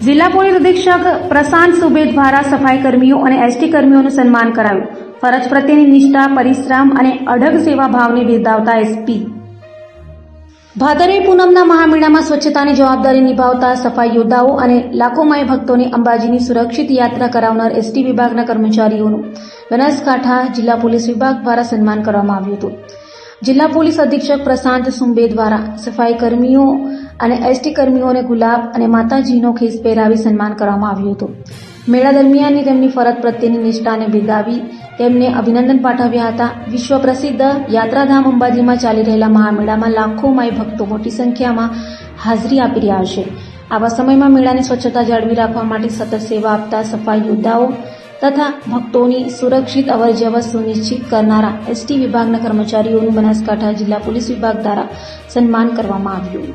જિલ્લા પોલીસ અધિક્ષક પ્રશાંત સુબે દ્વારા સફાઈ કર્મીઓ અને એસટી કર્મીઓનું સન્માન કરાયું. ફરજ પ્રત્યેની નિષ્ઠા, પરિશ્રમ અને અડગ સેવા ભાવને બિરદાવતા એસપી. ભાદરવી પૂનમના મહામેળામાં સ્વચ્છતાની જવાબદારી નિભાવતા સફાઈ યોદ્ધાઓ અને લાખો માઈ ભક્તોને અંબાજીની સુરક્ષિત યાત્રા કરાવનાર એસટી વિભાગના કર્મચારીઓનું બનાસકાંઠા જિલ્લા પોલીસ વિભાગ દ્વારા સન્માન કરવામાં આવ્યું હતું. જિલ્લા પોલીસ અધિક્ષક પ્રશાંત સુંબે દ્વારા સફાઈ કર્મીઓ અને એસટી કર્મીઓને ગુલાબ અને માતાજીનો ખેસ પહેરાવી સન્માન કરવામાં આવ્યું હતું. મેળા દરમિયાન તેમની ફરજ પ્રત્યેની નિષ્ઠાને બિરદાવી તેમને અભિનંદન પાઠવ્યા હતા. વિશ્વ પ્રસિદ્ધ યાત્રાધામ અંબાજીમાં ચાલી રહેલા મહામેળામાં લાખો માઈ ભક્તો મોટી સંખ્યામાં હાજરી આપી રહ્યા છે. આવા સમયમાં મેળાની સ્વચ્છતા જાળવી રાખવા માટે સતત સેવા આપતા સફાઈ યોદ્ધાઓ તથા ભક્તોની સુરક્ષિત અવરજવર સુનિશ્ચિત કરનારા એસટી વિભાગના કર્મચારીઓનું બનાસકાંઠા જિલ્લા પોલીસ વિભાગ દ્વારા સન્માન કરવામાં આવ્યું.